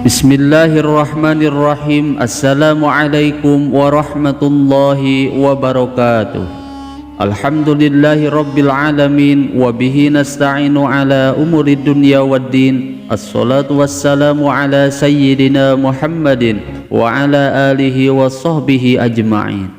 Bismillahirrahmanirrahim. Assalamualaikum warahmatullahi wabarakatuh. Alhamdulillahi rabbil alamin. Wabihi nasta'inu ala umuri dunya waddin. Assalatu wassalamu ala sayyidina Muhammadin wa ala alihi wa sahbihi ajma'in.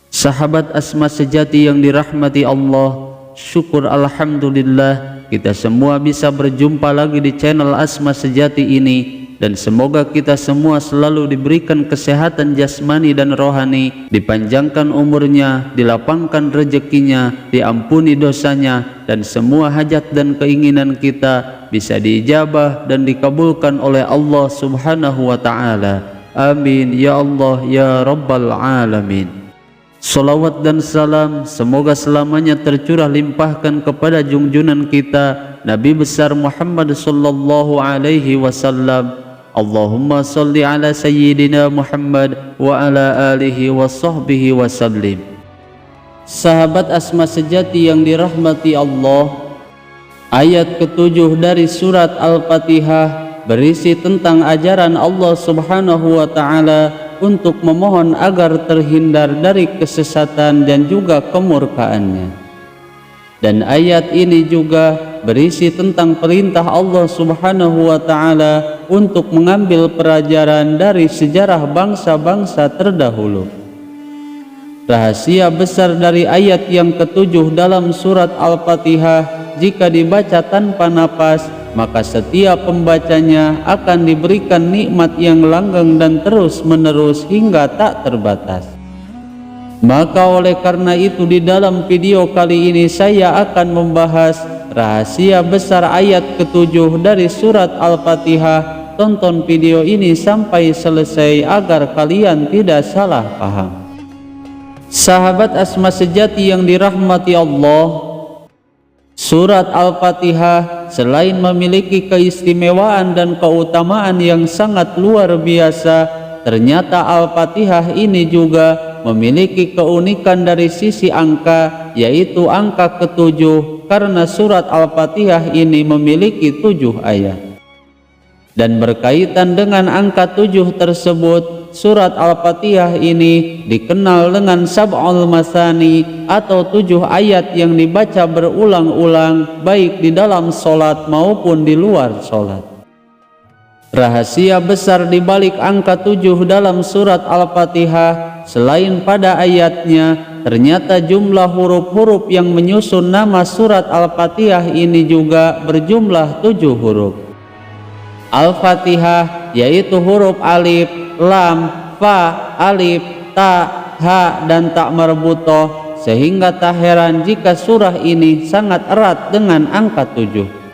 Sahabat Asma sejati yang dirahmati Allah, syukur alhamdulillah kita semua bisa berjumpa lagi di channel Asma Sejati ini. Dan semoga kita semua selalu diberikan kesehatan jasmani dan rohani, dipanjangkan umurnya, dilapangkan rezekinya, diampuni dosanya, dan semua hajat dan keinginan kita bisa diijabah dan dikabulkan oleh Allah Subhanahu wa Ta'ala. Amin ya Allah ya Rabbal Alamin. Salawat dan salam semoga selamanya tercurah limpahkan kepada junjunan kita Nabi besar Muhammad sallallahu alaihi wasallam. Allahumma salli ala sayyidina Muhammad wa ala alihi wa sahbihi wa sallim. Sahabat Asma sejati yang dirahmati Allah, ayat ke-7 dari surat Al-Fatihah berisi tentang ajaran Allah Subhanahu wa Ta'ala untuk memohon agar terhindar dari kesesatan dan juga kemurkaannya. Dan ayat ini juga berisi tentang perintah Allah Subhanahu wa Ta'ala untuk mengambil pelajaran dari sejarah bangsa-bangsa terdahulu. Rahasia besar dari ayat yang ke-7 dalam surat Al-Fatihah, jika dibaca tanpa napas, maka setiap pembacanya akan diberikan nikmat yang langgeng dan terus-menerus hingga tak terbatas. Maka oleh karena itu di dalam video kali ini saya akan membahas rahasia besar ayat ke-7 dari surat Al-Fatihah. Tonton video ini sampai selesai agar kalian tidak salah paham. Sahabat Asma sejati yang dirahmati Allah, surat Al-Fatihah selain memiliki keistimewaan dan keutamaan yang sangat luar biasa, ternyata Al-Fatihah ini juga memiliki keunikan dari sisi angka, yaitu angka ke-7, karena surat Al-Fatihah ini memiliki 7 ayat. Dan berkaitan dengan angka 7 tersebut, surat Al-Fatihah ini dikenal dengan Sab'ul Masani atau 7 ayat yang dibaca berulang-ulang baik di dalam sholat maupun di luar sholat. Rahasia besar di balik angka 7 dalam surat Al-Fatihah, selain pada ayatnya, ternyata jumlah huruf-huruf yang menyusun nama surat Al-Fatihah ini juga berjumlah 7 huruf. Al-Fatihah yaitu huruf alif, lam, fa, alif, ta, ha, dan tak marbutoh, sehingga tak heran jika surah ini sangat erat dengan angka 7.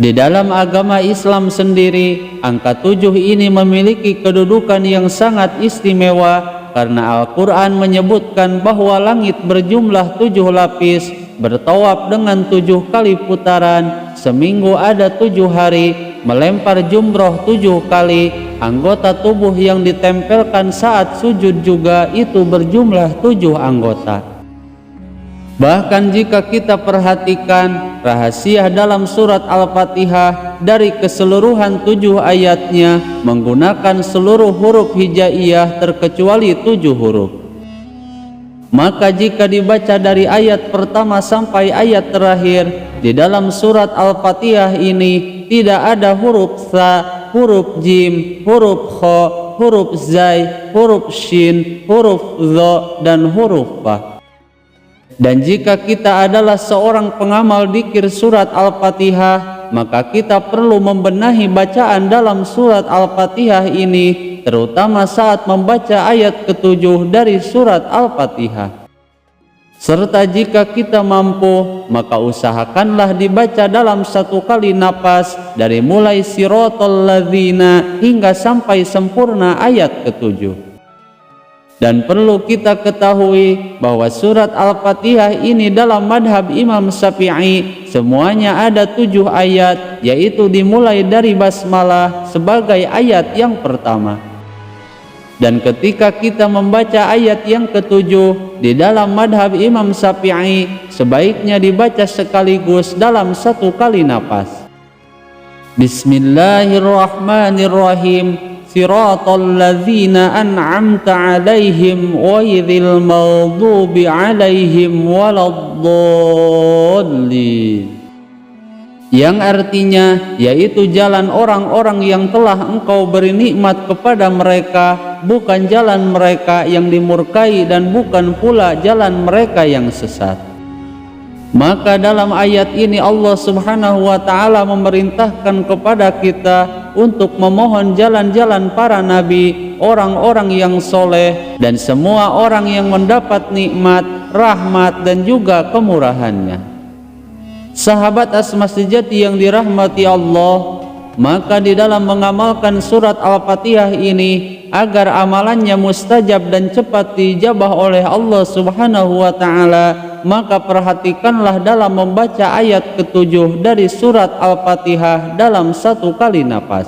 Di dalam agama Islam sendiri, angka 7 ini memiliki kedudukan yang sangat istimewa karena Al-Quran menyebutkan bahwa langit berjumlah 7 lapis, bertawaf dengan 7 kali putaran, seminggu ada 7 hari, melempar jumroh 7 kali, anggota tubuh yang ditempelkan saat sujud juga itu berjumlah 7 anggota. Bahkan jika kita perhatikan rahasia dalam surat Al-Fatihah, dari keseluruhan 7 ayatnya menggunakan seluruh huruf hijaiyah terkecuali 7 huruf. Maka jika dibaca dari ayat pertama sampai ayat terakhir di dalam surat Al-Fatihah ini, tidak ada huruf sa, huruf jim, huruf kha, huruf zai, huruf shin, huruf dha, dan huruf fa. Dan jika kita adalah seorang pengamal dzikir surat Al-Fatihah, maka kita perlu membenahi bacaan dalam surat Al-Fatihah ini, terutama saat membaca ayat ke-7 dari surat Al-Fatihah. Serta jika kita mampu, maka usahakanlah dibaca dalam 1 kali napas dari mulai siratal ladzina hingga sampai sempurna ayat ke-7. Dan perlu kita ketahui bahwa surat Al-Fatihah ini dalam madhab Imam Syafi'i semuanya ada 7 ayat, yaitu dimulai dari basmalah sebagai ayat yang pertama. Dan ketika kita membaca ayat yang ke-7 di dalam madhab Imam Syafi'i, sebaiknya dibaca sekaligus dalam satu kali napas. Bismillahirrahmanirrahim. Siratal ladzina an'amta 'alaihim ghairil maghdubi 'alaihim waladdallin. Yang artinya yaitu jalan orang-orang yang telah Engkau beri nikmat kepada mereka, bukan jalan mereka yang dimurkai dan bukan pula jalan mereka yang sesat. Maka dalam ayat ini Allah Subhanahu wa ta'ala memerintahkan kepada kita untuk memohon jalan-jalan para nabi, orang-orang yang soleh, dan semua orang yang mendapat nikmat, rahmat, dan juga kemurahannya. Sahabat Asma sejati yang dirahmati Allah, maka di dalam mengamalkan surat Al-Fatihah ini agar amalannya mustajab dan cepat dijabah oleh Allah Subhanahu wa ta'ala, maka perhatikanlah dalam membaca ayat ke-7 dari surat Al-Fatihah dalam satu kali napas.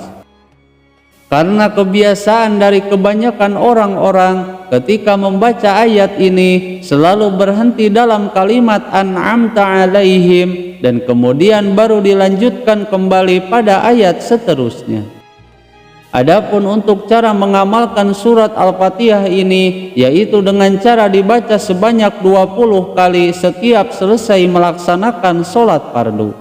Karena kebiasaan dari kebanyakan orang-orang ketika membaca ayat ini selalu berhenti dalam kalimat an'amta 'alaihim dan kemudian baru dilanjutkan kembali pada ayat seterusnya. Adapun untuk cara mengamalkan surat Al-Fatihah ini, yaitu dengan cara dibaca sebanyak 20 kali setiap selesai melaksanakan sholat fardu.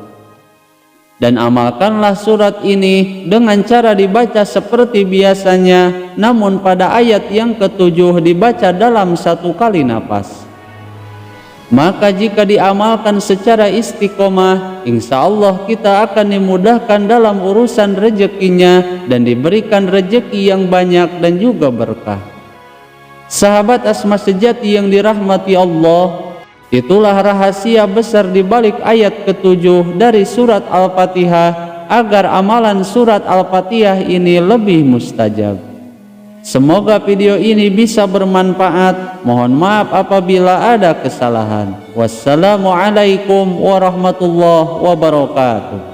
Dan amalkanlah surat ini dengan cara dibaca seperti biasanya, namun pada ayat yang ke-7 dibaca dalam satu kali napas. Maka jika diamalkan secara istiqomah, insya Allah kita akan dimudahkan dalam urusan rezekinya dan diberikan rezeki yang banyak dan juga berkah. Sahabat Asma sejati yang dirahmati Allah, itulah rahasia besar di balik ayat ke-7 dari surat Al-Fatihah agar amalan surat Al-Fatihah ini lebih mustajab. Semoga video ini bisa bermanfaat. Mohon maaf apabila ada kesalahan. Wassalamualaikum warahmatullahi wabarakatuh.